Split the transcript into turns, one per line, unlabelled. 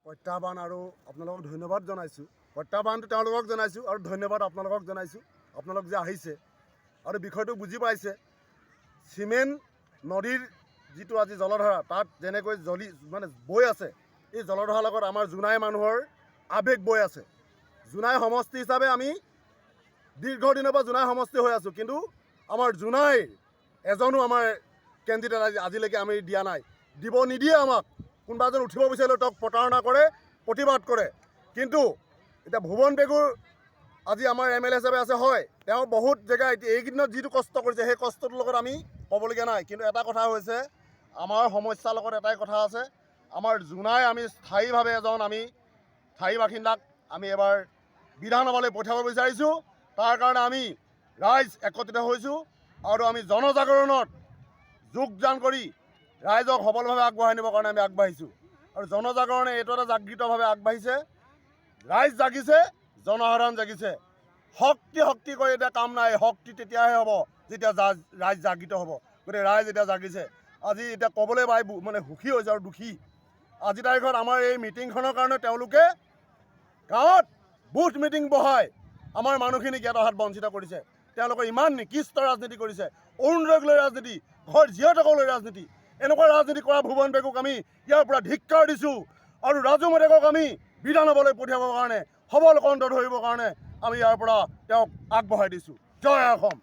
প্ৰত্যাহ্বান আৰু আপোনালোকক ধন্যবাদ জনাইছোঁ। প্ৰত্যাহ্বানটো তেওঁলোকক জনাইছোঁ আৰু ধন্যবাদ আপোনালোকক জনাইছোঁ। আপোনালোক যে আহিছে আৰু বিষয়টো বুজি পাইছে। চিমেণ্ট নদীৰ যিটো আজি জলধাৰা তাত যেনেকৈ বৈ আছে, এই জলধাৰাৰ লগত আমাৰ জোনাই মানুহৰ আৱেগ বৈ আছে। জোনাই সমষ্টি হিচাপে আমি দীৰ্ঘদিনৰ পৰা জোনাই সমষ্টি হৈ আছোঁ, কিন্তু আমাৰ জোনাইৰ এজনো আমাৰ কেণ্ডিডেট আজিলৈকে আমি দিয়া নাই, দিব নিদিয়ে আমাক। কোনোবা এজন উঠিব বিচাৰিলেও তেওঁক প্ৰতাৰণা কৰে, প্ৰতিবাদ কৰে। কিন্তু এতিয়া ভুৱন পেগুৰ আজি আমাৰ MLA হিচাপে আছে, হয়, তেওঁ বহুত জেগা এইকেইদিনত যিটো কষ্ট কৰিছে সেই কষ্টটোৰ লগত আমি ক'বলগীয়া নাই। কিন্তু এটা কথা হৈছে, আমাৰ সমস্যাৰ লগত এটাই কথা আছে, আমাৰ জোনাই আমি স্থায়ীভাৱে আমি স্থায়ী বাসিন্দাক আমি এবাৰ বিধানসভালৈ পঠিয়াব বিচাৰিছোঁ। তাৰ কাৰণে আমি ৰাইজ একত্ৰিত হৈছোঁ আৰু আমি জনজাগৰণত যোগদান কৰি ৰাইজক সবলভাৱে আগবঢ়াই নিবৰ কাৰণে আমি আগবাঢ়িছোঁ। আৰু জনজাগৰণে এইটো এটা জাগৃতভাৱে আগবাঢ়িছে, ৰাইজ জাগিছে, জনসাধাৰণ জাগিছে। শক্তি কৰি এতিয়া কাম নাই, শক্তি তেতিয়াহে হ'ব যেতিয়া ৰাইজ জাগৃত হ'ব। গতিকে ৰাইজ এতিয়া জাগিছে। আজি এতিয়া ক'বলৈ সুখী হৈছে আৰু দুখী। আজি তাৰিখত আমাৰ এই মিটিংখনৰ কাৰণে তেওঁলোকে গাঁৱত বুথ মিটিং বহাই আমাৰ মানুহখিনিক ইয়াত অহাত বঞ্চিত কৰিছে। তেওঁলোকে ইমান নিকৃষ্ট ৰাজনীতি কৰিছে, অৰুণোদয়ক লৈ ৰাজনীতি, ঘৰ জীয়তক লৈ ৰাজনীতি। এনেকুৱা ৰাজনীতি কৰা ভুৱন পেগুক আমি ইয়াৰ পৰা ধিক্কাৰ দিছোঁ আৰু ৰাজু মেধেকক আমি বিধানসভালৈ পঠিয়াবৰ কাৰণে, সবল কণ্ঠ ধৰিবৰ কাৰণে আমি ইয়াৰ পৰা তেওঁক আগবঢ়াই দিছোঁ। জয় অসম।